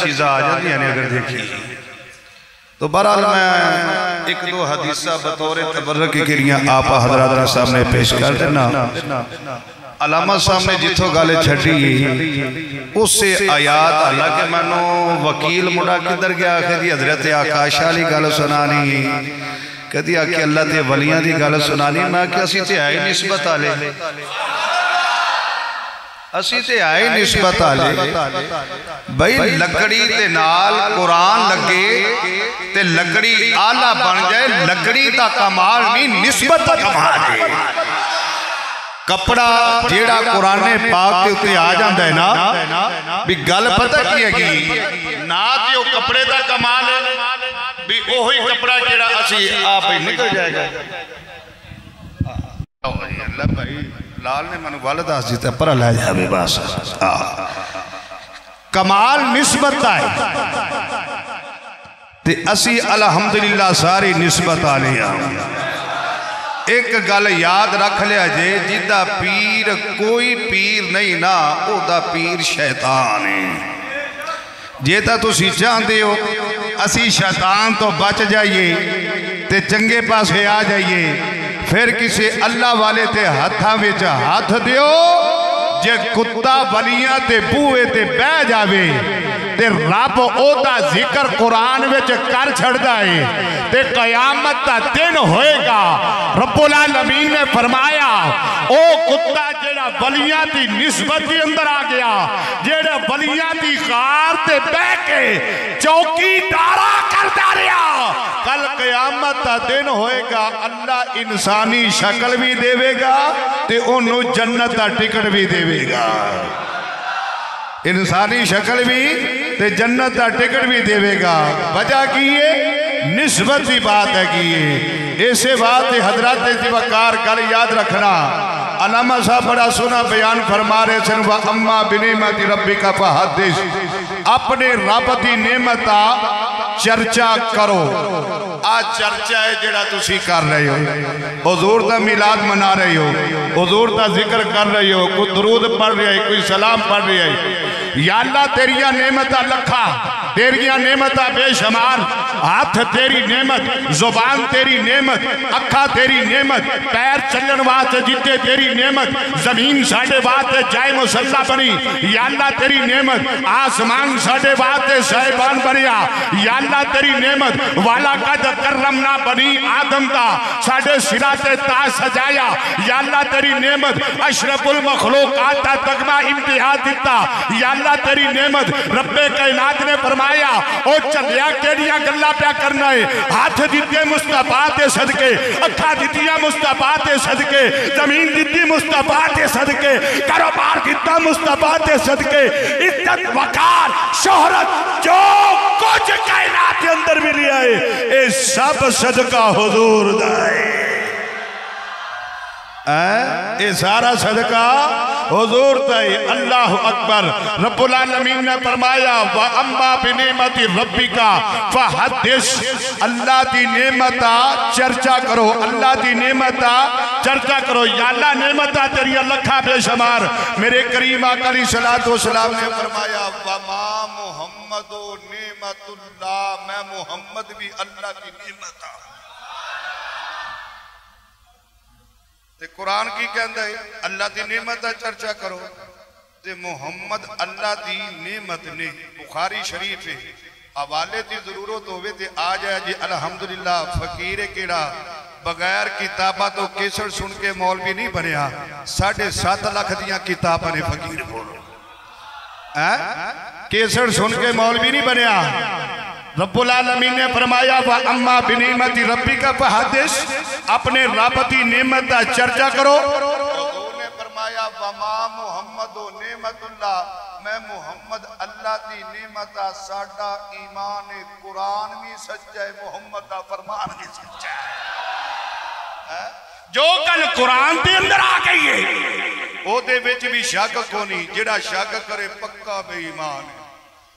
چیزیں آ جاتی ہیں اگر دیکھی تو بہرحال میں ایک دو حدیثہ بطور تبرک کے لیے آپ حضرات کے سامنے پیش کر دینا علامہ صاحب نے جتھو گالے چھٹی اس سے آیات اللہ کے منو وکیل مڑا کدھر گیا کہ حضرت آکاشہ علی گال سنانی کہتی ہے کہ اللہ تے ولیاں دی گال سنانی میں کہ اسی تے آئی نسبت آلے اسی تے آئی نسبت آلے بھئی لکڑی تے نال قرآن لگے تے لکڑی آلہ بن جائے لکڑی تا کمال نہیں نسبت تا کمال ہے کپڑا جیڑا قرآن پاک کے اتے آ جاندہ ہے نا بھی گل پتہ کی ہے گی نا دیو کپڑے دا کمال ہے بھی اوہی کپڑا جیڑا اسی آپ ہی نکل جائے گا اللہ بھائی لال نے منو والد آس جیتا پر اللہ جائے بے باس کمال نسبت آئے تے اسی الحمدللہ ساری نسبت آ لیا ایک گل یاد رکھ لیا جے جدہ پیر کوئی پیر نہیں نا او دا پیر شیطان ہے جیتا تو سی چاہتے ہو اسی شیطان تو بچ جائیے تے چنگے پاس ہے آ جائیے پھر کسی اللہ والے تے ہتھا وچ ہاتھ دیو جے کتا ولیاں تے بوئے تے بہ جاوے تے رب او دا ذکر قرآن وچ کر چھڑ جائے تے قیامت تا دن ہوئے گا رب العالمین نے فرمایا او کتا جیڑا ولیاں تی نسبت دی اندر آ گیا جیڑا ولیاں تی غار تے بہ کے چوکی دارا کر داریا کل قیامت تا دن ہوئے گا اللہ انسانی شکل بھی دے گا تے انہوں جنت تا ٹکٹ بھی دے گا انسانی شکل بھی تے جنت تا ٹکٹ بھی دے گا وجہ کیے نسبت دی بات ہے کیے ایسے بات حضرات وقار کل یاد رکھنا علامہ صاحب بڑا سنا بیان فرما رہے سن وَأَمَّا بِنِعْمَتِ رَبِّكَ فَحَدِّثْ اپنے رب دی نعمتہ چرچا کرو آج چرچا ہے جڑا تسی کر رہے ہو حضور دا میلاد منا رہے ہو حضور دا ذکر کر رہے ہو کوئی درود پڑھ رہے ہے کوئی سلام پڑھ رہے ہے یا اللہ تیریاں نعمتہ لکھا تیریاں نعمتہ بے شمار ہاتھ تیری نعمت زبان تیری نعمت اکھا تیری نعمت پیر چلن واسطے جیتے تیری نعمت زمین ساڑھے واسطے جائے مسلح بنی یا اللہ تیری نعمت آسمان ساڑھے واسطے صاحبان بنیا یا اللہ تیری نعمت والا قد کرمنا بنی آدم دا ساڑھے صراط تاج سجایا یا اللہ تیری نعمت اشرف المخلوقات دا تقمہ امتحاد دیتا یا اللہ تیری نعمت رب کائنات نے فرمایا او چلیا کیڑیاں گلہ پیا کرنا ہے ہاتھ دیتے مصطفیٰ تے صدقے اکھا دیتیاں مصطفیٰ تے صدقے زمین دیتی مصطفیٰ تے صدقے کاروبار دیتا مصطفیٰ تے صدقے عزت وقار شہرت جو کچھ کائنات کے اندر بھی لیا ہے اے سب صدقہ حضور دائے اے سارا صدقہ حضور دائے اللہ اکبر رب العالمین نے فرمایا وَأَمَّا بِنِعْمَتِ رَبِّكَ فَحَدِّثْ اللہ دی نعمتہ چرچا کرو اللہ دی نعمتہ چرچا کرو یا اللہ نعمتہ تیری لکھا بے شمار میرے کریم آقا علیہ السلام نے فرمایا وَمَا مُحَمَّدُ نعمت اللہ میں محمد بھی اللہ کی نعمتہ تے قرآن کی کہندہ ہے اللہ دی نعمت چرچا کرو تے محمد اللہ دی نعمت نے بخاری شریف ہے حوالے دی ضرورت ہوئے تے آ جائے جی الحمدللہ فقیر کیڑا بغیر کتابہ تو کیسر سن کے مولوی نہیں بنیا 7.5 لاکھ دیاں کتابہ نے فقیر بولو کیسر سن کے مولوی نہیں بنیا رب العالمین نے فرمایا وَأَمَّا بِنِعْمَتِ رَبِّكَ فَحَدِّثْ اپنے رب دی نعمت چرچا کرو حضور نے فرمایا وَمَا مُحَمَّدُ نعمت اللہ میں محمد اللہ دی نعمت ساڑھا ایمان قرآن بھی سچا ہے محمد کا فرمان بھی سچا ہے جو کل قرآن دے اندر آ گئی ہے او دے وچ بھی شک کو نہیں جڑا شک کرے پکا بے ایمان ہے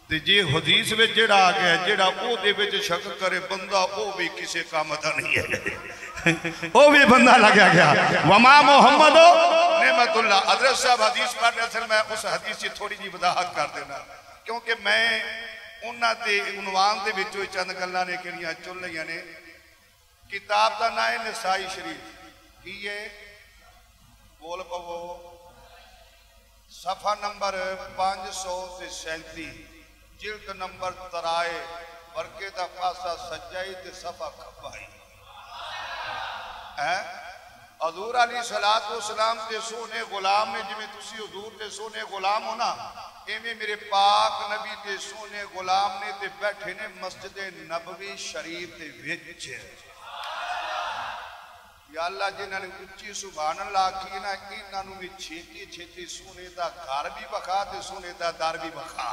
جی حدیث میں جڑا آ گیا جڑا او دے وچ شک کرے بندہ او بھی کسے کامتا نہیں ہے او بھی بندہ لگا گیا وما محمد نعمت اللہ حضرت صاحب حدیث پڑھ رہے تھے میں اس حدیث سے تھوڑی جی وضاحت کر دینا کیونکہ میں انہاں تے عنوان دے وچوں چند گلاں نے کہڑیاں چن لیاں نے. کتاب دا نام ہے نسائی شریف. کی ہے بول پو صفحہ نمبر 537 جلد نمبر 3 ورقے دا پاسا سجائی تے صفحہ کھپائی. حضور علیہ السلام تے سونے غلام نے جی میں تسی حضور تے سونے غلام ہونا ایمیں میرے پاک نبی تے سونے غلام نے تے بیٹھے نے مسجد نبوی شریف تے وچ. یا اللہ جنہاں نے اچھی سبحان اللہ کی نا انہوں نے چھیتی چھیتی سونے دا گھر بھی بکھا تے سونے دا دار بھی بکھا.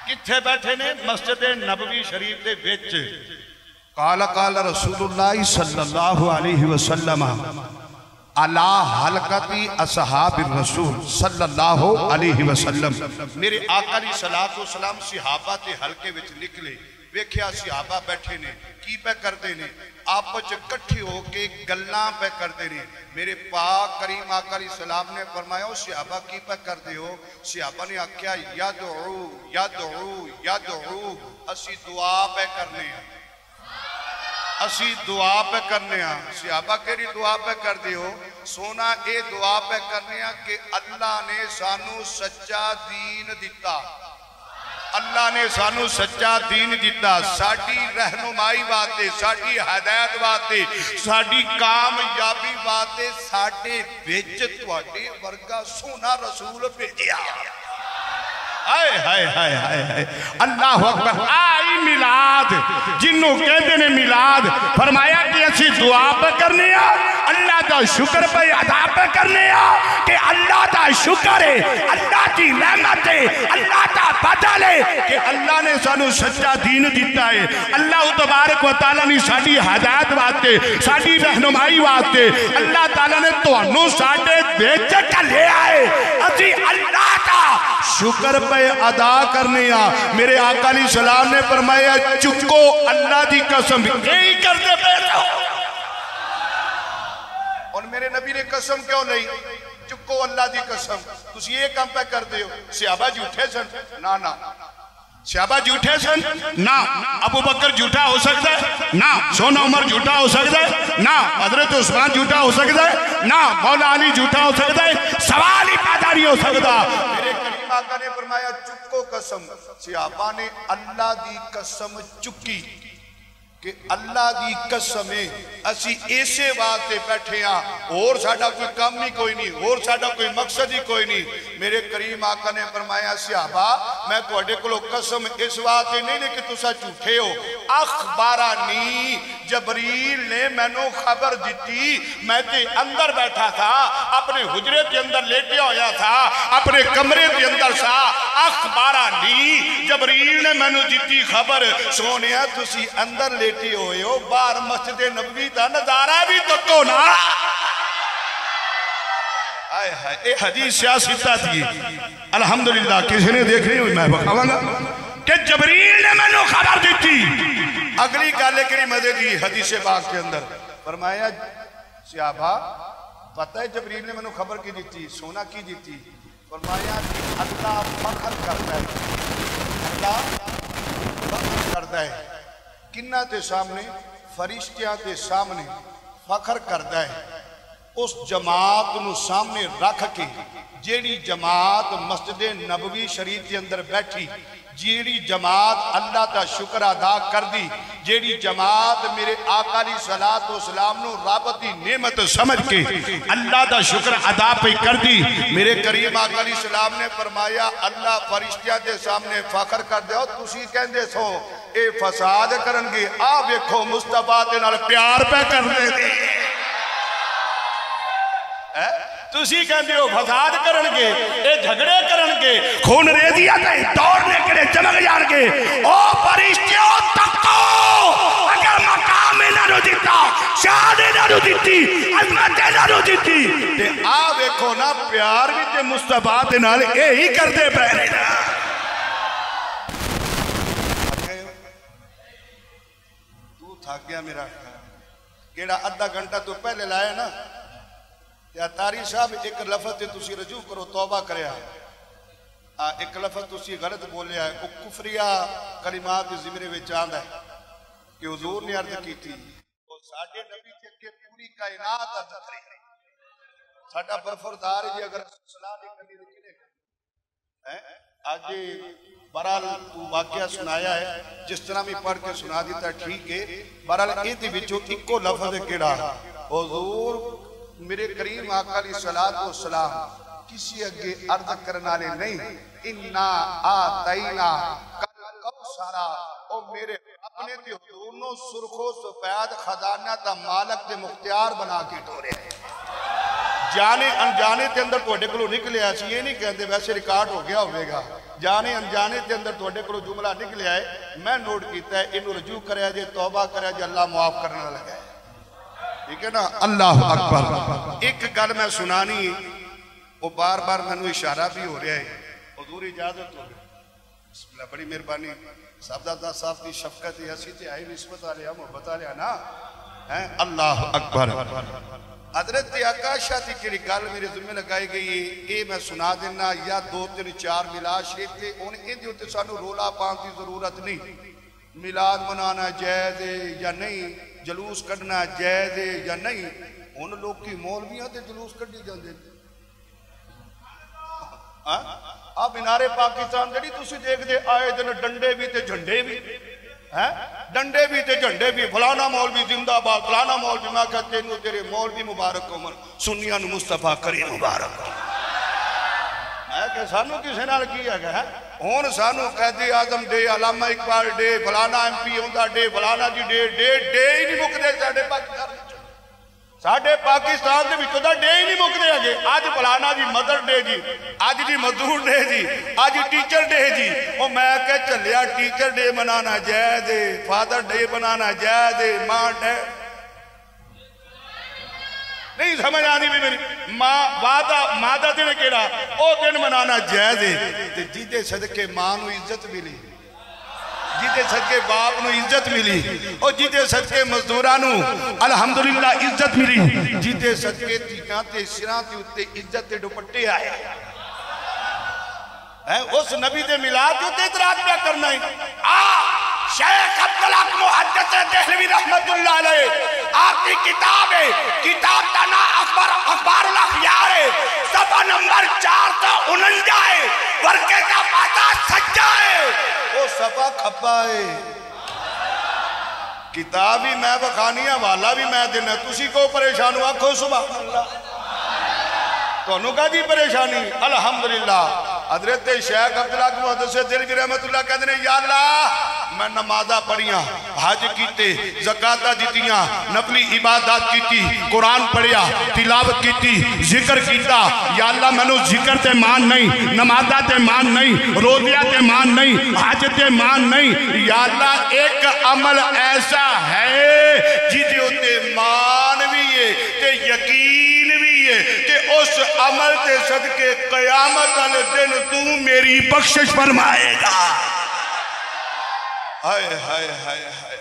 کتھے بیٹھے نے مسجد نبوی شریف دے وچ. قال قال رسول اللہ صلی اللہ علیہ وسلم علی حلقتی اصحاب الرسول صلی اللہ علیہ وسلم. میرے آقا علیہ السلام صحابہ تے حلقے وچ نکلے. ویکھیا صحابہ بیٹھے نے کی پہ کردے نے آپس کٹھی ہو کے گلاں پہ کردے نے. میرے پاک کریم آقا علیہ السلام نے فرمایا صحابہ کی پہ کردے ہو؟ صحابہ نے آکھیا یدعو یدعو یدعو اسی دعا پہ کرنے ہیں اسی دعا پہ کرنے ہیں. صحابہ کیری دعا پہ کر دیو؟ سونا اے دعا پہ کرنے ہیں کہ اللہ نے سانو سچا دین دیتا. اللہ نے سانو سچا دین دیتا. ساڑی رہنمائی باتے ساڑی ہدایت باتے ساڑی کامیابی باتے ساڑے بیچ توڑے ورگا سونا رسول بھیجیا. آئے ہائے ہائے ہائے اللہ اکبر. آئی میلاد جنہوں کہتے نے میلاد فرمایا کہ اسی دعا پہ کرنے اللہ دا شکر پہ ادا پہ کرنے کہ اللہ دا شکر ہے اللہ دی نعمت ہے اللہ دا بدل ہے کہ اللہ نے سانو سچا دین دیتا ہے. اللہ تبارک و تعالیٰ نے ساڑی ہدایت واسطے ساڑی رہنمائی واسطے اللہ تعالیٰ نے تو انہوں ساڑے بیچ کر لے آئے. اسی اللہ کا شکر پہ ادا کرنے میرے آقا علیہ السلام نے فرمایا چکو اللہ دی قسم یہی کرتے پیدا ہو. اور میرے نبی نے قسم کیوں نہیں چکو اللہ دی قسم تسی یہ کام پہ کر دے ہو. صحابہ جھوٹے سن نا نا صحابہ جھوٹے سن نا. ابو بکر جھوٹا ہو سکتا ہے نا. سونا عمر جھوٹا ہو سکتا ہے نا. حضرت عثمان جھوٹا ہو سکتا ہے نا. مولا علی جھوٹا ہو سکتا ہے. سوال ہی پیدا نہیں ہو سکتا. میرے کریم آقا نے فرمایا چکو قسم. صحابہ نے اللہ دی قسم چکی کہ اللہ دی قسمیں اسی ایسے واسطے بیٹھے ہیں اور ساڑھا کوئی کام نہیں کوئی نہیں اور ساڑھا کوئی مقصد ہی کوئی نہیں. میرے کریم آقا نے فرمایا صحابہ میں تو اڈے کو قسم اس واسطے نہیں لے کہ تسا جھوٹے ہو. اخبارانی جبریل نے میں نو خبر دیتی میں تے اندر بیٹھا تھا اپنے حجرے کے اندر لیٹے ہویا تھا اپنے کمرے کے اندر سا. اخبارانی جبریل نے میں نو دیتی خبر سونیا تسی اندر لیٹے ہوئے ہو بار مسجد نبوی دا نظارہ بھی تکو نا. آئے ہائے اے حدیث سیاسی تھی الحمدللہ کسی نے دیکھ رہی ہوئی میں بخواں گا کہ جبریل نے میں نے خبر دیتی. اگلی گالے کری مدے دی حدیث پاک کے اندر فرمایا صحابہ پتہ ہے جبریل نے میں نے خبر کی دیتی سونا کی دیتی. فرمایا اللہ فخر کرتا ہے اللہ فخر کرتا ہے کنہ تے سامنے فرشتیاں تے سامنے فخر کرتا ہے اس جماعت نو سامنے رکھ کے جیڑی جماعت مسجد نبوی شریف کے اندر بیٹھی جیڑی جماعت اللہ تا شکر ادا کر دی جیڑی جماعت میرے آقا علیہ السلام نو رابطی نعمت سمجھ کے اللہ تا شکر ادا پہ کر دی. میرے کریم آقا علیہ السلام نے فرمایا اللہ فرشتیاں دے سامنے فخر کر دے ہو تسی کہندے سو اے فساد کرنگے آ ویکھو مصطفیٰ دے نال پیار پہ کر دے دے. تسی کہندے ہو فساد کرنگے اے جھگڑے کرنگے خون ریزیاں تے دوڑنے کے لئے چمک جانگے. او فرشتیوں تکو اگر مقام نہ رو دیتا شہادے نہ رو دیتی عظمت نہ رو دیتی تے آ ویکھو نا پیار بھی تے مصطفیٰ دے نال اے ہی کر دے پہنے نا. تو تھا گیا میرا کیڑا ادھا گھنٹہ تو پہلے لائے نا یا تاری صاحب ایک لفظ تے تسی رجوع کرو توبہ کریا ایک لفظ تسی غلط بولیا ہے، وہ کفریہ کلمات زمرے وچ آندا ہے کہ حضور نے عرض کی تھی وہ ساڈے نبی تے کہ پوری کائنات عرض کری ساڈا برفردار جی اگر صلاح نہیں کرنی تو کنے گا آج برحال تو واقعہ سنایا ہے جس طرح بھی پڑھ کے سنا دیتا ہے ٹھیک ہے برحال ایدی وچوں ایکو لفظ کیڑا حضور میرے کریم آقا علیہ السلام کسی اگے عرض کرنا لے نہیں اِنَّا آتَيْنَا کَوْسَرَا او میرے اپنے تے حضور سرخو سفید خزانہ دا مالک دے مختیار بنا کے ٹورے ہیں جانے انجانے تے اندر توڑے کلو نکلے ایسی یہ نہیں کہتے ویسے ریکارڈ ہو گیا ہوئے گا جانے انجانے تے اندر توڑے کلو جملہ نکلے آئے میں نوٹ کیتا ہے انہوں رجوع کرے جے توبہ کرے جے اللہ معاف کرنا لگا ہے ٹھیک ہے نا اللہ اکبر ایک گل میں سنانی وہ بار بار میں نے اشارہ بھی ہو رہا ہے حضور اجازت ہو گئی بسم اللہ بڑی مہربانی صاحبزادہ صاحب کی شفقت ایسی تے آئی نسبت آلیا محبت آلیا نا اللہ اکبر حضرت آقاشہ تھی کہ گل میرے ذمہ لگائی گئی اے میں سنا دینا یا 2 3 4 ملاد شریف تھے انہیں دی ہوتے سانو رولا پان کی ضرورت نہیں ملاد منانا جائز ہے یا نہیں جلوس کرنا جائز ہے یا نہیں ان لوگ کی مولویاں تے جلوس کر دی جاندے آپ انارے پاکستان جڑی تسی دیکھ دے آئے دن ڈنڈے بھی تے جھنڈے بھی ڈنڈے بھی تے جھنڈے بھی فلانا مولوی زندہ باد فلانا مولوی میں کہتے ہیں تیرے مولوی مبارک عمر سنیان مصطفیٰ کریم مبارک میں کہ سانو کسے نال کیا گیا ہے ہون سانو قائد اعظم ڈے علامہ اقبال ڈے فلانا ایم پی ہوندا ڈے فلانا جی ڈے ہی نہیں مک دے ساڑھے پاکستان دے وچوں دا ڈے ہی نہیں مک دے آگے آج فلانا جی مدر ڈے جی آج جی مزدور ڈے جی آج ٹیچر ڈے جی وہ میں کہ چلیا ٹیچر ڈے منانا جائز ہے فادر ڈے منانا جائز ہے ماں ڈے نہیں سمجھ آنی بھی میری مادہ دن کہنا او دن منانا جائز ہے جیدے صدقے ماں نو عزت ملی جیدے صدقے باپ نو عزت ملی اور جیدے صدقے مزدورانو الحمدللہ عزت ملی جیدے صدقے تیکانتے سرانتے اتے عزت تے دوپٹے آئے اس نبی دے ملاد جو تے اتراج پہ کرنا ہے شیخ عبدالحق محدث دہلوی رحمت اللہ علیہ آپ کی کتاب ہے کتاب کا نام اخبار الاخیار ہے صفحہ نمبر 449 ہے ورقے کا پاتا سجا ہے وہ صفحہ کھپا ہے کتاب ہی میں بخانیاں والا بھی میں دینا تسی کو پریشان ہوا کھو سبحان اللہ تو انہوں کا دی پریشانی الحمدللہ حضرت شیخ عبدالحق محدث دہلوی رحمت اللہ کہتے ہیں یا اللہ میں نمازہ پڑھیاں حج کیتے زکاة دیتیاں نفلی عبادات کیتی قرآن پڑھیا تلاوت کیتی ذکر کیتا یا اللہ میں نے ذکر تے مان نہیں نمازہ تے مان نہیں روزیہ تے مان نہیں حج تے مان نہیں یا اللہ ایک عمل ایسا ہے جیدے ہوتے مان بھی ہے تے یقین بھی ہے کہ اس عمل تے صدقے قیامت والے دن تو میری بخشش فرمائے گا ہائے ہائے ہائے ہائے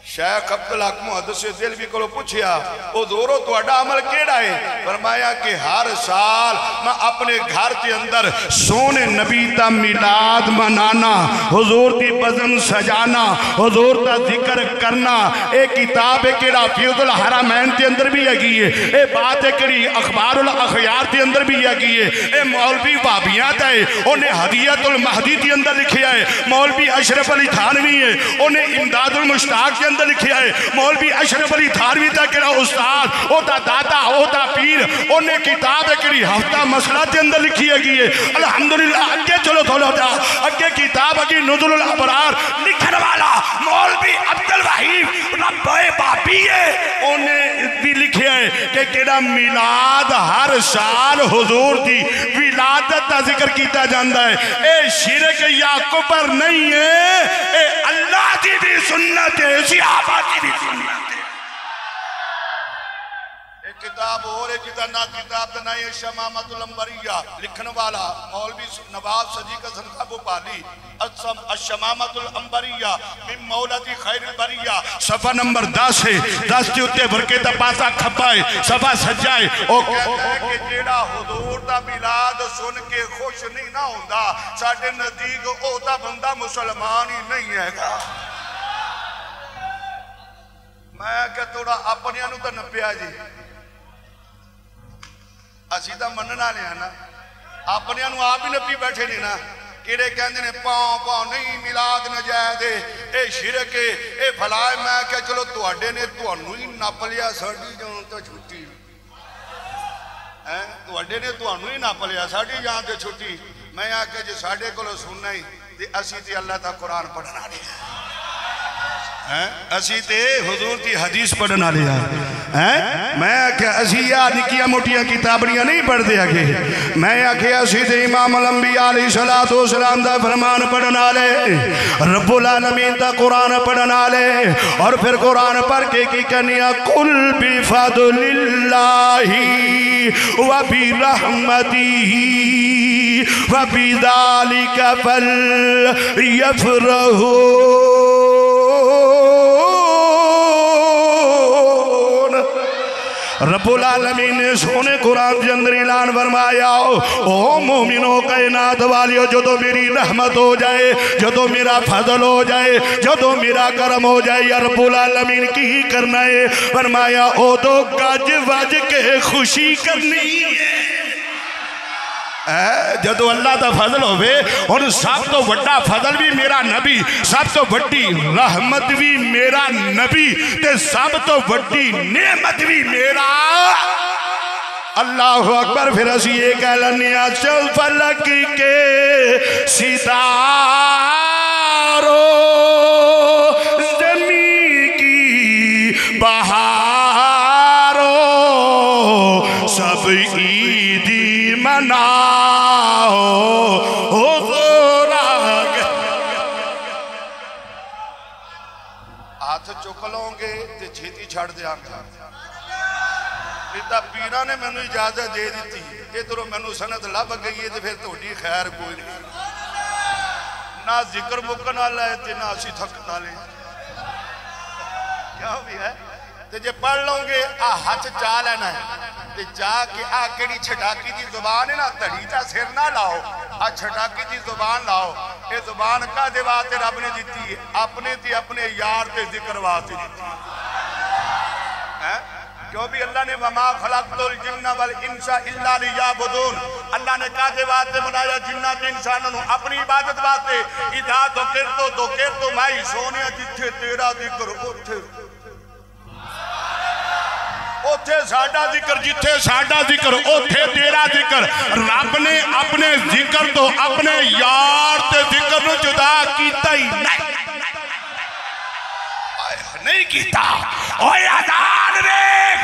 شیخ عبدالحق محدث دہلوی کو پوچھیا حضورو تو اڈا عمل کیڑا ہے فرمایا کہ ہر سال میں اپنے گھر کے اندر سونے نبی تا میلاد منانا حضور دی بزم سجانا حضور تا ذکر کرنا اے کتاب کیڑا فیض الحرمین کے اندر بھی آگئی ہے اے بات کیڑی اخبار الاخیار کے اندر بھی آگئی ہے اے مولوی بابیات ہے انہیں حدیت المہدی کے اندر لکھیا ہے مولوی اشرف علی تھانوی ہے انہیں امداد المشتاق کے اندر لکھیا ہے مولوی اشرف علی تھانوی تا کہڑا استاد او تا داتا او تا پیر انہیں کتاب کہڑی ہفتہ مسئلہ کے اندر لکھی گئی ہے الحمدللہ اگے چلو تھوڑا جا اگے کتاب اگی نزل الابرار لکھن والا مولوی عبدالوحید ربائے بابی ہے انہیں بھی لکھیا ہے کہ کہڑا میلاد ہر سال حضور دی ولادت تا ذکر کیتا جاندہ ہے اے شرک یا کفر نہیں ہے اے اللہ دی بھی سنت ہے صحابہ کی بھی سنت ہے ایک کتاب ہو رہے جدا نہ کتاب دا نائی شمامت الانبریہ لکھن والا مولوی نواب صدیق حسن ابو پالی الشمامت الانبریہ من مولد خیر البریہ صفحہ نمبر 10 ہے 10 کے اتے بھرکے دا پاسا کھپائے صفحہ سجائے او کہتا ہے کہ جیڑا حضور دا میلاد سن کے خوش نہیں نہ ہوندہ ساڑھے نزدیک اوتا بندہ مسلمان ہی نہیں ہے گا میں کہ توڑا اپنی انو تا نپیا جی اسی تا مننا لیا نا اپنی انو آپ ہی نپی بیٹھے نہیں نا کیڑے کہندے نے پاؤں پاؤں نہیں میلاد نہ جائے دے اے شرک اے بھلائے میں کہ چلو تو اڈے نے تو انو ہی نپ لیا ساڑھی جان تو چھوٹی تو اڈے نے تو انو ہی نپ لیا ساڑھی جان تو چھوٹی میں آکے جی ساڑھے کو لو سننا ہی تے اسی تے اللہ تا قرآن پڑھنا لیا اسی تے حضور کی حدیث پڑھنا لیا میں کہ اسی یا نکیاں موٹیاں کتابڑیاں نہیں پڑھ دیا گے میں کہ اسی تے امام الانبیاء علیہ السلام دا فرمان پڑھنا لے رب العالمین دا قرآن پڑھنا لے اور پھر قرآن پڑھ کے کی کنیا قل بفضل اللہ وبرحمتہ وبذالک فلیفرحوا رب العالمین نے سونے قرآن جندر اعلان فرمایا او مومنوں کائنات والیو جدو میری رحمت ہو جائے جدو میرا فضل ہو جائے جدو میرا کرم ہو جائے یا رب العالمین کی ہی کرنا ہے فرمایا او تو گج وج کے خوشی کرنی ہے جدو اللہ تا فضل ہوئے اور سب تو وڈا فضل بھی میرا نبی سب تو وڈی رحمت بھی میرا نبی تے سب تو وڈی نعمت بھی میرا اللہ اکبر پھر اسی ایک اعلانیہ چل فلک کے ستاروں زمین کی بہاروں سب عیدی مناؤ ہاتھ چکلوں گے تے چھیتی چھڑ دیا گا پیرہ نے میں نے اجازت دے دیتی یہ تو میں نے سنت لب گئی ہے تو پھر توڑی خیر کوئی نہیں نہ ذکر مکن والا ہے تے نہ اسی تھکتا لے کیا بھی ہے تے جے پڑھ لوں گے ہاتھ چاہ لینا ہے تے جا کے کیڑی چھٹاکی دی زبان ہے نا تڑی چا سر نہ لاؤ چھٹاکی دی زبان لاؤ اے زبان کا دیواتے رب نے دیتی ہے اپنے تی اپنے یار تے ذکر واسطے دیتی ہے کیوں بھی اللہ نے وَمَا خَلَقْتُ الْجِنَّ وَالْإِنسَ إِلَّا لِيَعْبُدُونَ اللہ نے کہا دیواتے بنایا جنات انسانوں اپنی عبادت واسطے اذا ذکرت میں سونے جتھے تیرا ذکر اوتھے ساڑھا ذکر جتھے ساڑھا ذکر اوتھے تیرا ذکر رب نے اپنے ذکر تو اپنے یار تے ذکر نو جدا کیتا ہی نہیں کیتا اوہ ادان ریک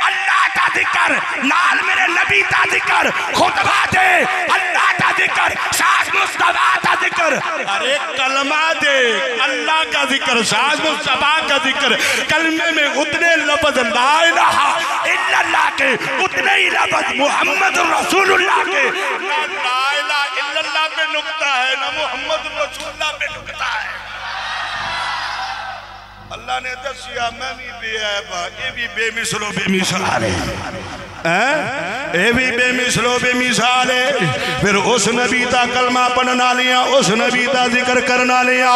اللہ تا ذکر نال میرے نبی تا ذکر خطبہ دے اللہ تا ذکر ساز مصطفیٰ تا ذکر ارے کلمہ دے اللہ کا ذکر ساز مصطفیٰ کا ذکر کلمے میں اتنے لفظ لا الہ الا اللہ کے اتنے ہی لفظ محمد رسول اللہ کے نہ لا الہ الا اللہ پہ نکتہ ہے نہ محمد رسول اللہ پہ نکتہ ہے اللہ نے دسیا میں بھی بے عیبہ یہ بھی بے مثل و بے مثال ہے اے بھی بے مثل و بے مثال ہے پھر اس نبی تا کلمہ پڑھنا لیا اس نبی تا ذکر کرنا لیا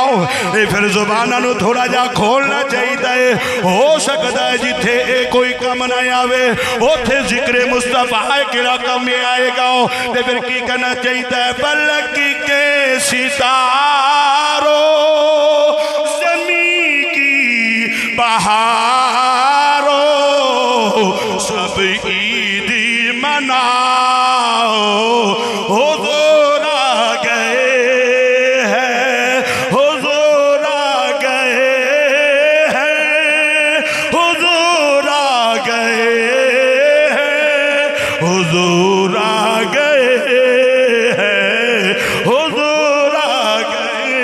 پھر زبانہ نو تھوڑا جا کھولنا چاہیے ہو سکتا ہے جتھے اے کوئی کم نہ آوے اوتھے ذکر مصطفیٰ کیڑا کم میں آئے گا پھر کی کہنا چاہیے فلک کے ستاروں بہاروں سب عیدی مناؤ حضور آ گئے ہیں حضور آ گئے ہیں حضور آ گئے ہیں حضور آ گئے ہیں حضور آ گئے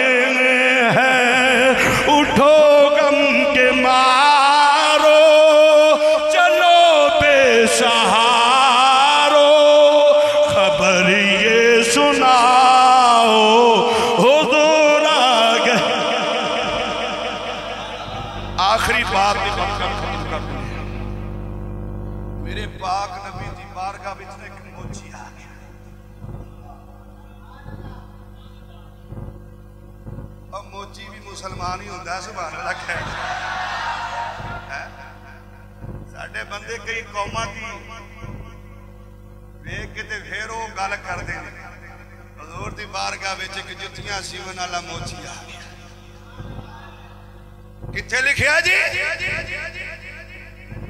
آخری بات دی بات ختم کر دیں. میرے پاک نبی دی بارگاہ وچ ایک موچی آ گیا. اب موچی بھی مسلمان ہی ہوندا سبحان اللہ خیر. ساڈے بندے کئی قوماں دی ویکھ کے تے پھر وہ گل کردے نے. حضور دی بارگاہ وچ ایک جتیاں سیون والا موچی آ گیا. کتھے لکھیا جی؟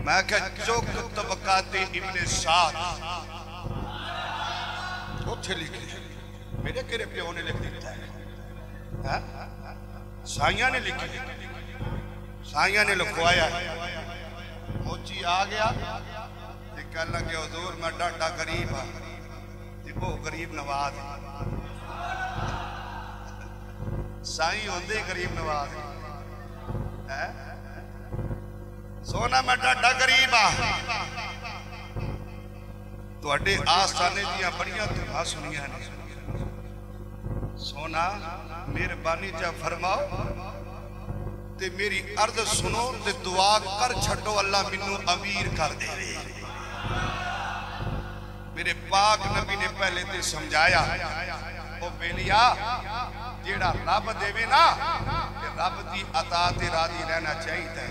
میں کہ چوک طبقات ابن سعد اتھے لکھے. میرے کہرے پیو نے لکھ دیتا ہے. سائیاں نے لکھی, سائیاں نے لکھوایا. موچی آ گیا کہنے لگے حضور میں ڈاٹا غریب ہاں وہ غریب نواز ہے. سائیں ہوندے غریب نواز ہے. سونا میں ڈاٹا غریب ہاں. تواڈے آستانے دیاں بڑیاں دعا سنیاں نے. سونا مہربانی چا فرماؤ تے میری عرض سنو تے دعا کر چھڈو اللہ مینوں امیر کر دے. میرے پاک نبی نے پہلے تے سمجھایا او بیلیا جیڑا رب دے نا رب دی عطا تے راضی رہنا چاہیے.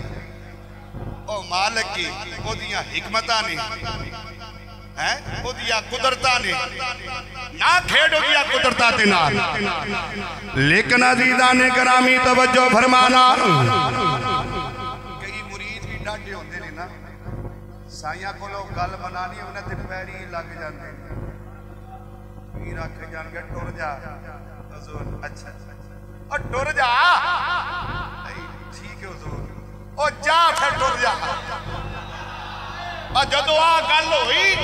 او مالک کی او دیاں حکمتاں نے او دیاں قدرتاں نے نہ کھیڑو دیاں قدرتاں تے نال. لیکن عزیزان گرامی توجہ فرمانا کئی مرید بھی ڈاڈے ہوندے نے نا سائیاں کو لوگ گل بنانی انہیں تے پیری لگ جاندے پیر آکھ جان گے ٹر جا. حضور اچھا اور ٹر جا ٹھیک ہے حضور اور جا پھر ٹر جا. اور جدو آ گل ہوئی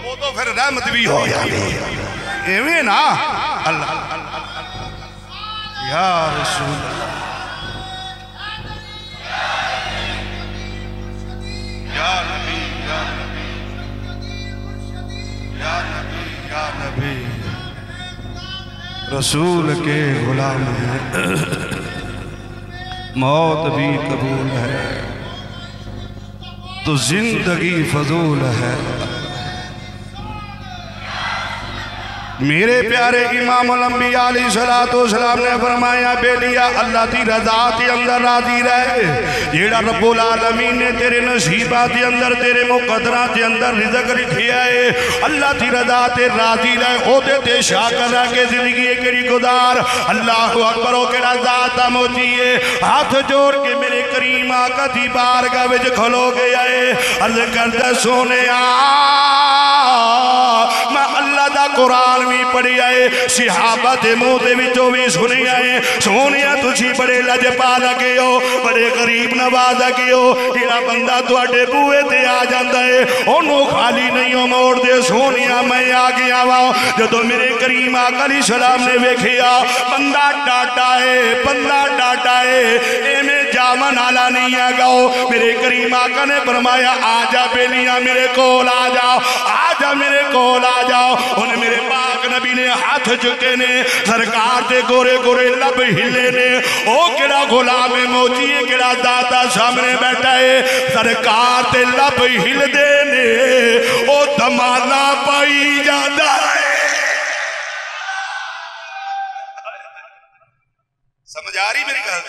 وہ تو پھر رحمت بھی ہو جاتی ایویں نا. اللہ یا رسول اللہ یا نبی یا نبی یا نبی یا نبی رسول کے غلام ہیں. موت بھی قبول ہے تو زندگی فضول ہے. میرے پیارے امام الانبیاء علیہ السلام نے فرمایا بیلیا اللہ دی رضا تے اندر راضی رہے. جیڑا رب العالمین نے تیرے نصیبات تے اندر تیرے مقدرات تے اندر رزق لکھیا ہے اللہ دی رضا تے راضی رہے. او دے تے شاکر رہ کے زندگی کیڑی گزار. اللہ اکبر او کیڑا ذات موتی ہے. ہاتھ جوڑ کے میرے کریم آقا دی بارگاہ وچ کھلو گیا ہے. عرض کردا سونیا میں اللہ دا قرآن بھی پڑھی آئے صحابہ دے منہ دے وچوں بھی سنی آئے. سونیا تسی بڑے لجپا لگے ہو بڑے غریب نواز لگے ہو. جیڑا بندہ تواڈے بوئے تے آ جاندا ہے اونوں خالی نہیں ہو موڑ دے. سونیا میں آ گیا وا جدوں میرے کریم آقا علیہ السلام نے ویکھیا بندہ ڈاٹا ہے بندہ ڈاٹا ہے ایویں جاون والا نہیں ہے گاؤ. میرے کریم آقا نے فرمایا آ جا بیلیاں میرے کول آ جاؤ آ جا میرے کول آ جاؤ. انہیں میرے پاک نبی نے ہاتھ چکے نے سرکار دے گورے گورے لب ہلے نے. او کیڑا غلام موچی ہے کیڑا داتا سامنے بیٹھا ہے سرکار دے لب ہل دے نے او دمالا پائی جاندہ ہے. سمجھ آ رہی میری گل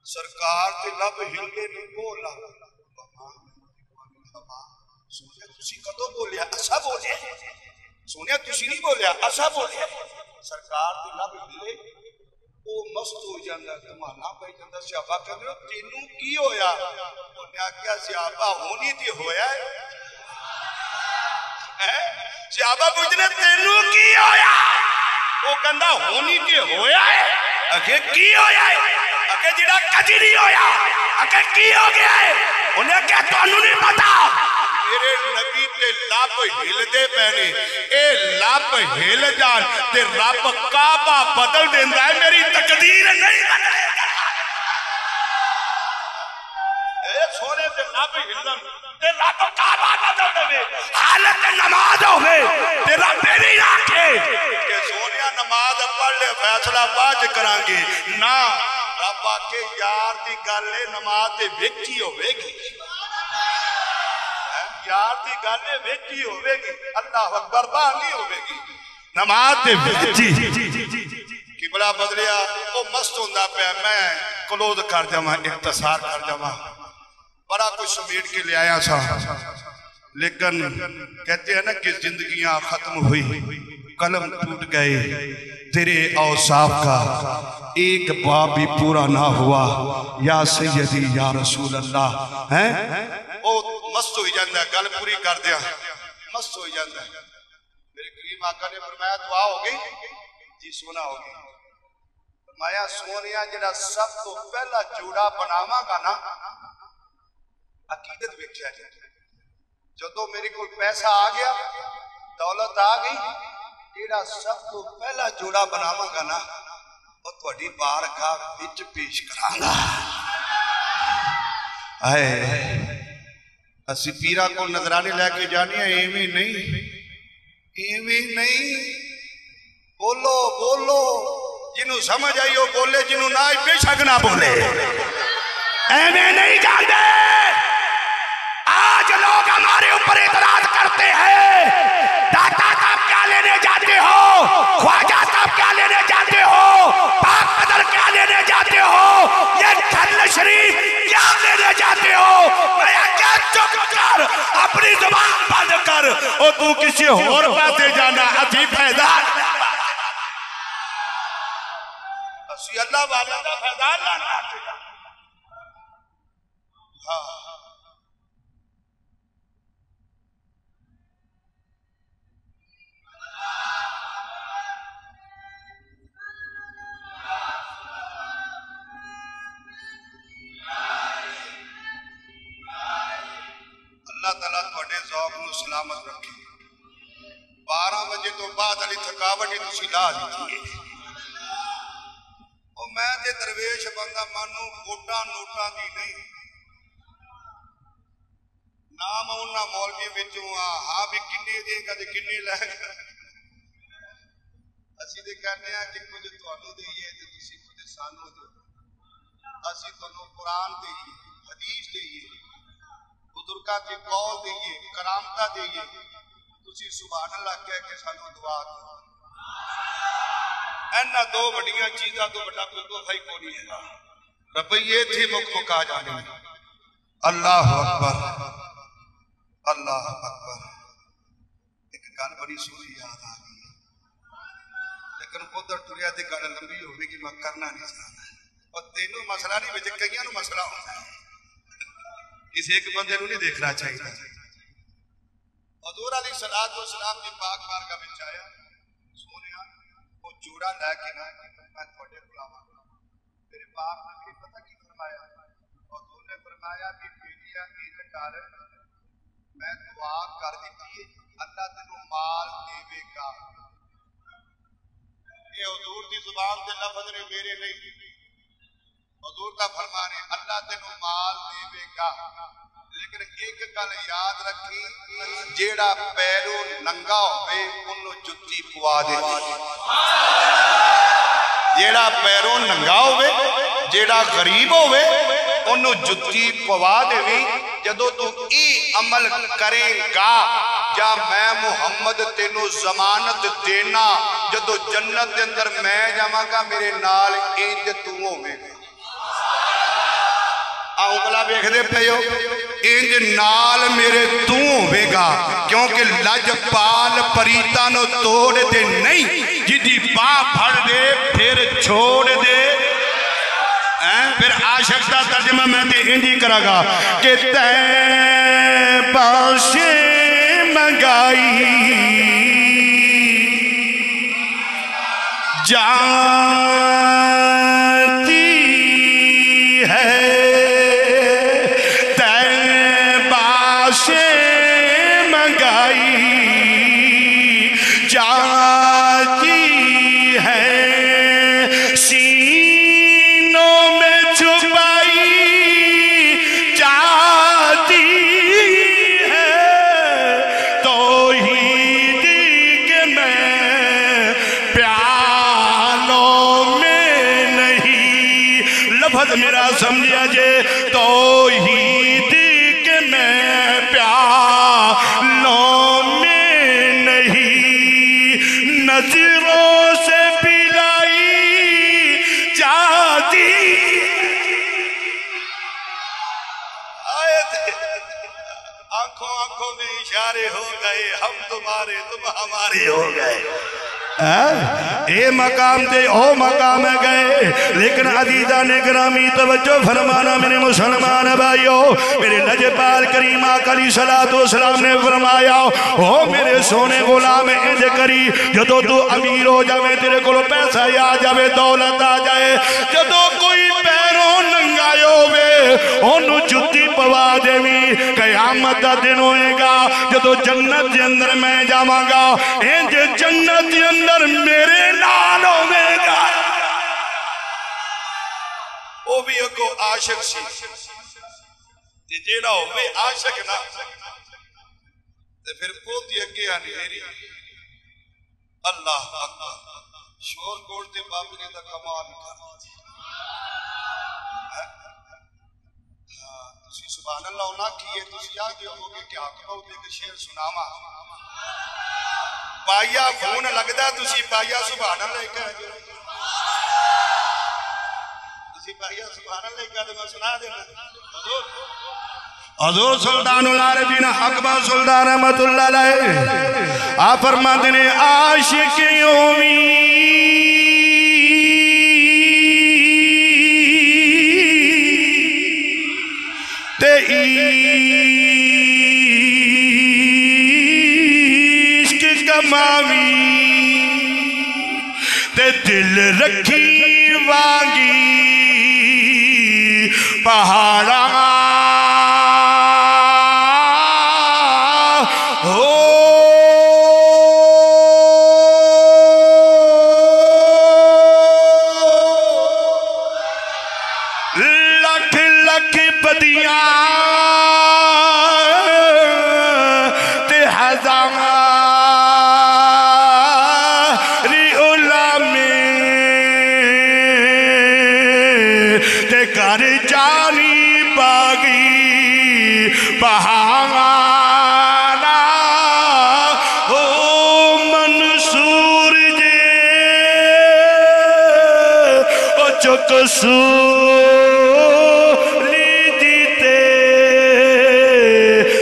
سرکار دے لب ہل دے نے بولا سونیا تسی کدو بولیا اسا بولیا سونیا تسی نہیں بولیا اسا بولیا. سرکار دی لب ہلے او مست ہو جاندا تمہارا پہ جاندا صحابہ کہندے تینوں کی ہویا. انہاں آکھیا صحابہ ہونی تے ہویا ہے. صحابہ پوچھنے تینوں کی ہویا او کہندا ہونی تے ہویا ہے. اگے کی ہویا ہے اگے جڑا کجی نہیں ہویا اگے کی ہو گیا ہے. انہیں کہا تانوں نہیں پتا میرے نبی تے لب ہل دے پہنے اے لب ہل جان تے رب کعبہ بدل دیندہ ہے میری تقدیر نہیں بدلے گا. اے سونے تے لب ہلن تے رب کعبہ بدل دے حالت نماز ہوئے تے رب میری آنکھے کہ سونیا نماز پڑھ لے فیصلہ باج کرانگے نا رب آکے یار دی گالے نماز دے ویکھی ہوئے گی، یار دی گالے ویکھی ہوئے گی، اللہ اکبر بانی ہوئے گی نماز دے ویکھی قبلہ بدلیا وہ مست ہوندہ پہ میں کلوز کر جاما اختصار کر جاما بڑا کچھ سمیٹ کے لے آیا سا لیکن کہتے ہیں نا کہ زندگیاں ختم ہوئی قلم ٹوٹ گئے تیرے اوصاف کا ایک باب بھی پورا نہ ہوا یا سیدی یا رسول اللہ وہ مست ہوئی جاندہ ہے گل پوری کر دیا مست ہوئی جاندہ ہے میرے کریم آقا نے فرمایا دعا ہوگی جی سونا ہوگی فرمایا سونیا جڑا سب تو پہلا جوڑا بناواں گا نا عقیدت ویکھیا جائے جدو میری کوئی پیسہ آ گیا دولت آ گئی جڑا سب تو پہلا جوڑا بناواں گا نا وہ تہاڈی بارگاہ وچ پیش کراں گا اے اسی پیرا کو نظرانے لے کے جانی ہے ایویں نہیں بولو بولو جنہوں سمجھ آئی ہو بولے جنہوں نہ آئی بے شک نہ بولے ایویں نہیں جاندے آج لوگ ہمارے اوپر اعتراض کرتے ہیں داتا صاحب کیا لینے جاتے ہو خواجہ صاحب کیا لینے جاتے ہو پاک قدر کیا لینے جاتے ہو یہ دھل شریف کیا لینے جاتے ہو میں کیا چپ کر اپنی زبان بند کر اور تو کسی اور پاتے جانا ابھی پیدار اسی اللہ والا دا پیدار لانا ہاں اللہ تعالیٰ تھوڑے ذوق نو سلامت رکھے 12 بجے تو بعد علی تھکاوٹ ہی تسی لا دیتی ہے اور میں تے درویش بندہ مانو ووٹاں نوٹاں دی نہیں نام انہاں مولوی وچوں ہاں بھی کنے دے گا تے کنے لے گا اسی دے کہنے ہیں کہ کچھ تھانوں دئیے تے تسی کچھ سانوں دو اسی تانوں قرآن دئیے حدیث دئیے بزرگاں کے قول دئیے کرامتہ دئیے تسی سبحان اللہ کہہ کے سانوں دعا دو اینا دو بڑیاں چیزاں تو بڑا کوئی دو بھائی کو نہیں ہے رب یہ تھی مکا جانے اللہ اکبر اللہ اکبر ایک گان بڑی سوری یاد آ گئی لیکن ادھر ٹریا دی گان لمبی ہوگی کہ میں کرنا نہیں چاہتا اور تینوں مسئلہ نہیں بچے کئیاں نو مسئلہ ہوتا ہے کسی ایک بندے نو نہیں دیکھنا چاہیے حضور علیہ السلام کی پاک بارگاہ وچ آیا سونیا وہ جوڑا لے کے نہ میں تھوڑے بلاواں میرے باپ نے بھی پتہ کی فرمایا حضور نے فرمایا کہ بیٹیا ایک کر میں دعا کر دیتی ہے اللہ تینوں مال دے گا یہ حضور دی زبان تے لفظ نے میرے نہیں حضور کا فرمان ہے اللہ تینوں مال دے گا لیکن ایک گل یاد رکھی جیڑا پیروں ننگا ہوئے انہوں جتی پوا دے جیڑا پیروں ننگا ہوئے جیڑا غریب ہوئے انہوں جتی پوا دے جدو تو ای عمل کرے گا جا میں محمد تینوں ضمانت دینا جدو جنت دے اندر میں جاواں گا میرے نال انج تو ہوے گا آؤں بیکھ دے پہیو انج نال میرے تو ہوے گا کیونکہ لج پال پریتانو توڑ دے نہیں جدی پا پھڑ دے پھر چھوڑ دے پھر عاشق دا ترجمہ میں تے انجی کرا گا کہ تے پاشے منگائی جانتی ہے تے پاشے منگائی جانتی ہے پیالوں میں لفظ میرا سمجھا جے توحید کے میں پیالوں میں نہیں نظروں سے پلائی جاتی آئے تھے آنکھوں میں اشارے ہو گئے ہم تمہارے تم ہمارے ہو گئے اے مقام تے او مقام گئے لیکن عزیزان گرامی توجہ فرمانا میرے مسلمان بھائیو میرے لجپال کریم آقا علیہ السلام نے فرمایا او میرے سونے غلام انج کری جدو تو امیر ہو جاوے تیرے کو پیسہ آ جاوے دولت آ جائے جدو کوئی پیروں ننگائے ہوئے انہوں جتی پوا دیوی قیامت دن ہوئے گا جدو جنت دے اندر میں جاواں گا انج جنت دے اندر میرے نال ہوئے گا وہ بھی اکو عاشق سی جیڑا ہوئے عاشق نا تے پھر پوتی اگے آنی میری اللہ شور کوڑتے بابی نے دا کمال کر تسی سبحان اللہ نہ کیے تسی آگے ہوگے کہ آقا ہوتے کہ شیر سناما پائیا فون لگدا تسی پائیا سبحان اللہ کہہ تسی پائیا سبحان اللہ کہہ میں سنا دینا حضور سلطان العارفین حقبہ سلطان رحمت اللہ علیہ آپ فرماتے ہیں عاشق یومی تے عشق کماوی تے دل رکھی وانگی پہاڑا لکھ لکھ بدیاں تے ہزار کر جانی باغی بہارا او منصور جے او چکسولی دیتے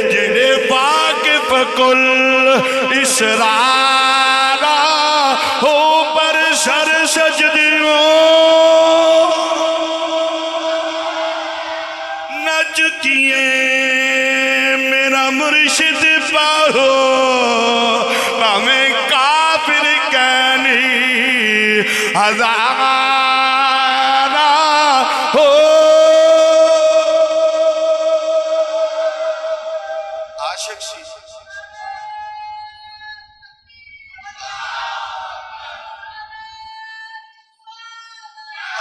جنہیں واقف کل اسرارا ہو پر سر سجدیوں میرا مرشد پاہو ہمیں کافر کہنی ہزارہ ہو عاشق سی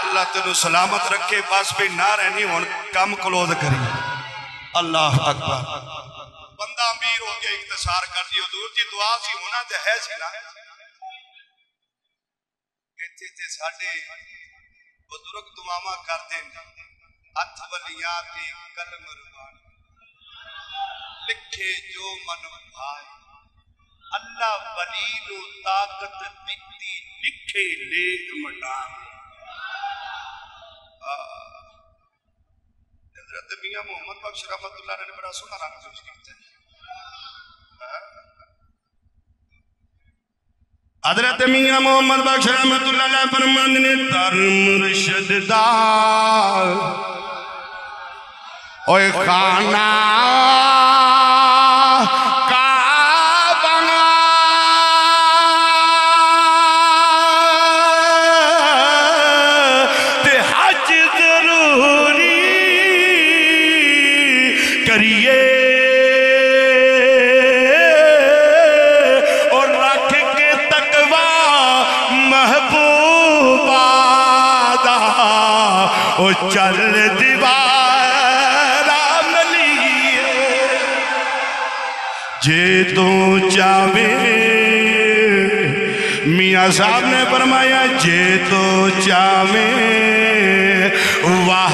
اللہ تنو سلامت رکھے بس پہ نہ رہنی ہون کم کلوز کری اللہ اکبر بندہ امیر ہو گیا اختصار کر دیو دور جی دعا سی ہونا دے ہے سی نا کہتے تھے ساڑھے بزرگ دعاما کر دیں ہتھ ولیاتی قلم روان لکھے جو من بھائی اللہ ولیل و طاقت دیتی لکھے لیک مٹان حضرت میاں محمد بخش رحمت اللہ نے بڑا سنا رہا کچھ کہتا ہے حضرت میاں محمد بخش رحمت اللہ نے فرماتے نے در مرشد دار اوے خانہ اور رکھ کے تقوی محبوبہ دا او چل دیوارہ ملی جے تو چاہے میاں صاحب نے فرمایا جے تو چاہے واہ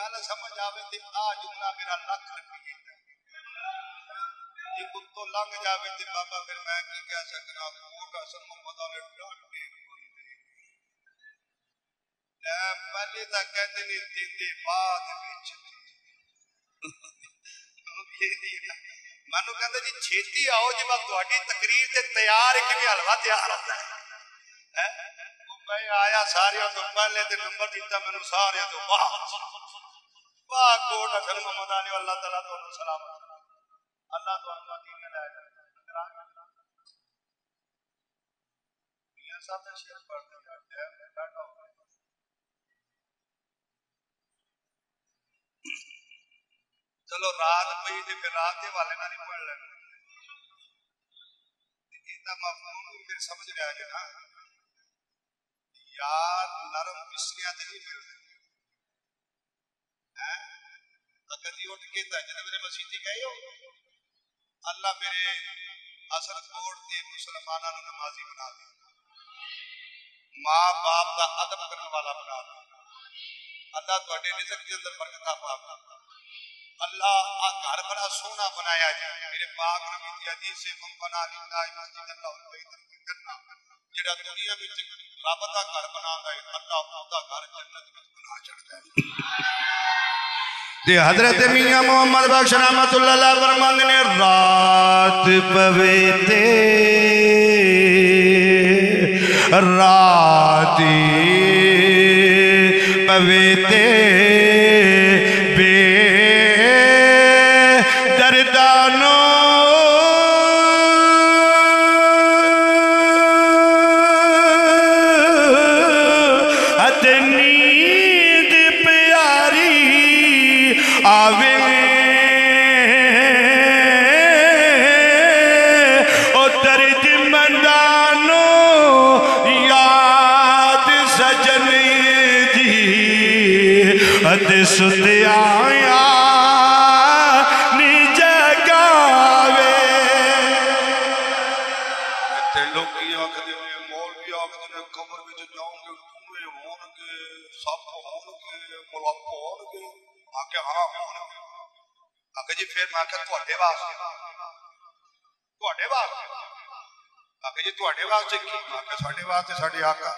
گل سمجھ آوے تے آ جملہ میرا لکھ روپیے یہ کتوں لنگ جاوے تے بابا پھر میں کی کہہ سکنا کوٹ حسن محمد والے ڈاٹے پہلے تک کہتے نہیں دیندے بعد وچ مانو کہندا جی چھیتی آؤ جی میں تہاڈی تقریر تے تیار ہے کہ حلوہ تیار ہوتا ہے میں آیا سارے تو پہلے تے نمبر دیتا مینوں سارے تو بعد واہ کوٹ حسن محمد علی اللہ تعالی تو سلامت اللہ تو دین میں لائے میاں صاحب نے شعر پڑھ دیا ٹائم میں بیٹھا ہوں چلو رات پئی تے پھر رات دے والے نہ نہیں پڑھ لینا اینا مفہوم پھر سمجھ لیا جی نا یار نرم بسریاں تے نہیں ملدے کدی اٹھ کے تہجد میرے مسیح گئے ہو اللہ میرے اثر کوٹ تے مسلماناں نوں نمازی بنا دے ماں باپ دا ادب کرنے والا بنا دے اللہ تواڈے رزق دے اندر برکت پاوے اللہ گھر بڑا سونا بنایا جی میرے پاک نبی دی حدیث سے من بنا للہ مسجد اللہ البیت کرنا جڑا دنیا وچ رب دا گھر بناوندا ہے اللہ دا گھر جنت وچ بنا چھڑدا ہے تے حضرت میاں محمد بخش رحمت اللہ علیہ فرماندے نے رات پوے تے رات پوے تے بے دردانو نیند پیاری آوے او درد مندانو یاد سجن دی اد ست آیا نی جگاوے تے لوکی آکھدے نے مولوی آکھدے نے قبر وچ جاؤں گے ٹوئے ہون گے سپ ہون گے ملک ہون گے آکھے ہاں ہون گے آکھے جی پھر میں آکھے تواڈے واسطے آکھے جی تواڈے واسطے کی آکھے ساڈے واسطے ساڈے آقا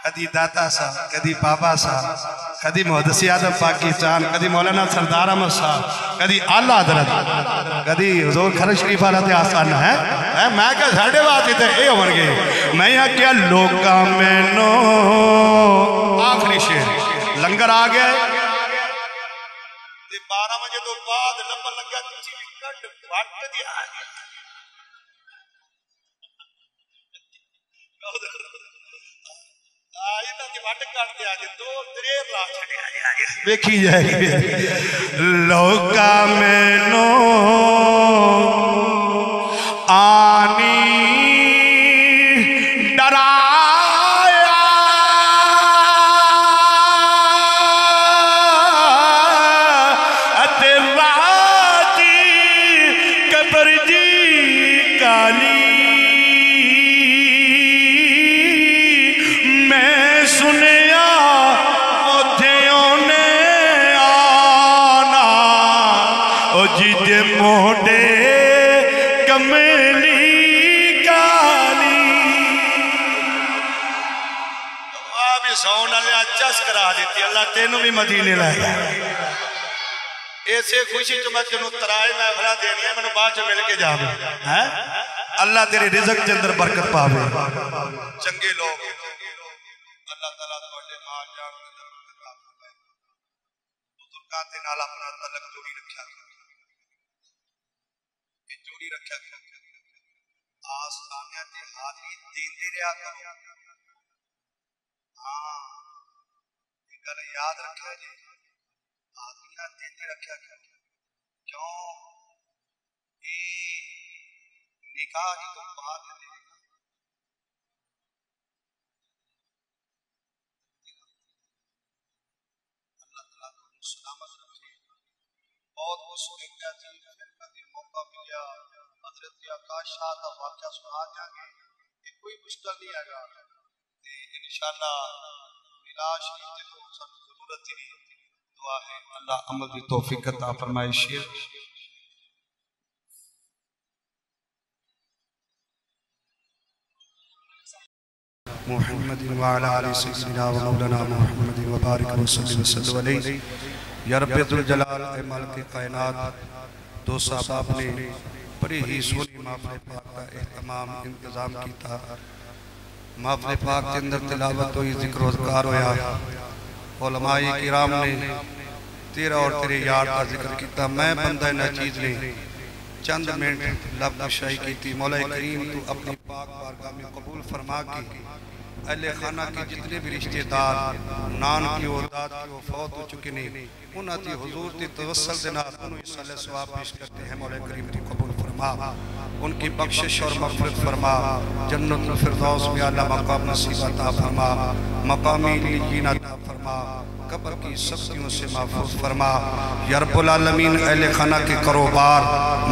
کدی داتا صاحب کدی بابا صاحب کدی محدثی اعظم پاکستان کدی مولانا سردار احمد صاحب کدی اعلیٰ حضرت کدی حضور خرج شریف والا تے آسان ہے میں کہ ساڈے واسطے تے اے ہون گے میں کیا لوکاں مینوں آخری شعر لنگر آ گیا تے 12 بجے تو بعد لمبا لگا تھی کٹ وٹ دیا دیکھی جائے گی لوکا مینوں آنی ڈرایا اتے راتی قبر دی کالی سنیا اتھیوں نے آنا او جیت موڑے کملی کالی بھی سونا لیا چس کرا دیتی اللہ تینوں بھی مدینے لائے ایسے خوشی جو میں تینوں ترائے میں بھلا دینی ہے میں نے بعد جو مل کے جاوے اللہ تیرے رزق کے اندر برکت پاوے چنگے لوگ اللہ تعالیٰ توڑے مال جان کے اندر برکت پاوے بزرگاں تے نال اپنا تعلق جوڑی رکھیا یہ جوڑی رکھیا آستانیاں تے حاضری دیندے رہا کرو ہاں یہ گل یاد رکھا جی حاضریاں دیندے رکھیا کرو کیوں نکاح کی تو بعد میں اللہ تعالیٰ کو سلامت رکھے بہت کچھ سنیا تھی پھر کبھی موقع ملیا حضرت آکاش شاہ کا واقعہ سنا دیا گے یہ کوئی مشکل نہیں آئے گا انشاءاللہ میلاد شریف کے تو سب ضرور دعا ہے اللہ عمل کی توفیق عطا فرمائے. شیر محمد وعلى آل سيدنا ومولانا محمد وبارك وسلم علیہ. یا رب ذوالجلال اے مالک کائنات، دو صاحب نے بڑی ہی سونی محفل پاک کا اہتمام انتظام کیتا. محفل پاک کے اندر تلاوت ہوئی، ذکر و اذکار ہویا. علماء کرام نے تیرا اور تیرے یار کا ذکر کیتا. میں بندہ ناچیز نے چند منٹ لفظ شاہی کی تھی. مولا کریم تو اپنی پاک بارگاہ میں قبول فرما کے اہل خانہ کے جتنے بھی رشتہ دار نان کی اولاد کی وہ فوت ہو چکے نے، انہاں تی حضور تی توسل دینا انہوں اس صلی ثواب پیش کرتے ہیں. مولا کریم تو قبول فرما، ان کی بخشش اور مغفرت فرما. جنت الفردوس میں اعلیٰ مقام نصیب عطا فرما، مقامی لیجین عطا فرما، قبر کی سختیوں سے محفوظ فرما. یا رب العالمین اہل خانہ کے کاروبار،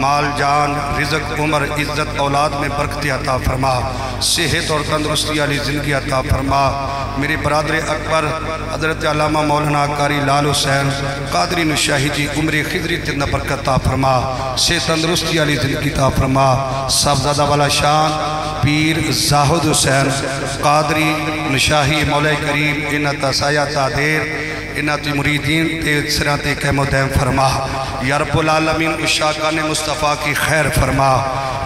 مال جان، رزق، عمر، عزت، اولاد میں برکت عطا فرما. صحت اور تندرستی والی زندگی عطا فرما. میرے برادر اکبر حضرت علامہ مولانا قاری لال حسین قادری نشاہی جی عمر خضری تندہ برکت عطا فرما. صحت تندرستی والی زندگی عطا فرما. صاحبزادہ والا شان پیر زاہد حسین قادری نشاہی مولا کریم انہاں تا سایہ تا دیر، انہاں تی مریدین تے سران تے قیم و دیم فرما. یا رب العالمین اشاقان مصطفیٰ کی خیر فرما.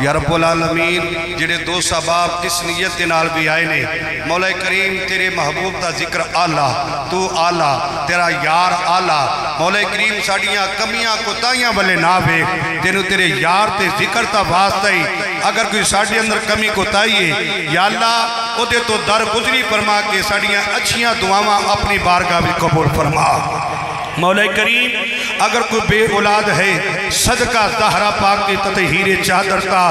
یا رب العالمین جڑے دو صحباب اس نیت نال بھی آئے نے، مولا کریم تیرے محبوب دا ذکر آلہ، تو آلہ، تیرا یار آلہ. مولا کریم ساڑیاں کمیاں کوتاہیاں بلے نہ بے تینو تیرے یار تے ذکر تا واسطہ ہی. اگر کوئی ساڑی اندر کمی کوتاہی ہے یا اللہ او دے تو در گزری فرما کے ساڑیاں اچھیاں دعاواں اپنی بارگاہ بھی قبول فرما. مولا کریم اگر کوئی بے اولاد ہے صدقہ زہرہ پاک کی تطہیر چادرتا،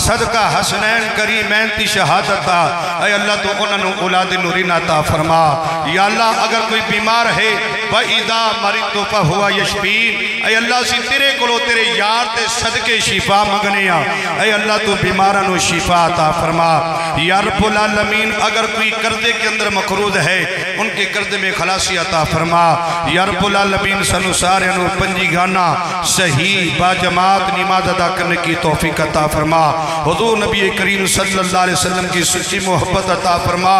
صدقہ حسنین کریمین تی شہادتا، اے اللہ تو انہوں نے اولاد نورین عطا فرما. یا اللہ اگر کوئی بیمار ہے وَإِذَا مَرِضْتُ فَهُوَ يَشْفِينِ، اے اللہ سی تیرے کلو تیرے یار تے صدقے شفا مگنیا. اے اللہ تو بیمارانو شفا عطا فرما. یا رب العالمین اگر کوئی قرضے کے اندر مقروض ہے ان کے قرضے میں خلاصی عطا فرما. یا رب العالمین سنو سارے انو پنجی گانا صحیح با جماعت نماز ادا کرنے کی توفیق عطا فرما. حضور نبی کریم صلی اللہ علیہ وسلم کی سچی محبت عطا فرما.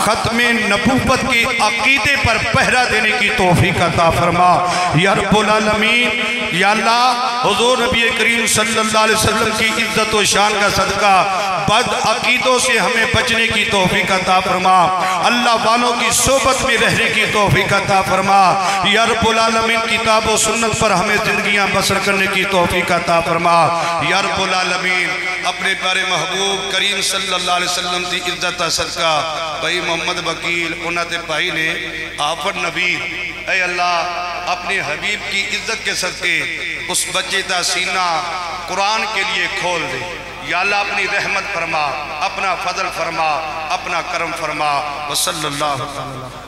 ختم نبوت کے عقیدے پر پہرہ دینے کی توفیق عطا فرما. یا رب العالمین یا اللہ حضور نبی کریم صلی اللہ علیہ وسلم کی عزت و شان کا صدقہ بد عقیدوں سے ہمیں بچنے کی توفیق عطا فرما. اللہ والوں کی صحبت میں رہنے کی توفیق عطا فرما. یا رب العالمین کتاب و سنت پر ہمیں زندگیاں بسر کرنے کی توفیق عطا فرما. یا رب العالمین اپنے پیارے محبوب کریم صلی اللہ علیہ وسلم کی عزت صدقہ بھائی محمد وکیل انہاں تے بھائی نے آفر نبی، اے اللہ اپنے حبیب کی عزت کے صدقے اس بچے تا سینہ قرآن کے لیے کھول دے. یا اللہ اپنی رحمت فرما، اپنا فضل فرما، اپنا کرم فرما. وصلی اللہ علیہ وسلم.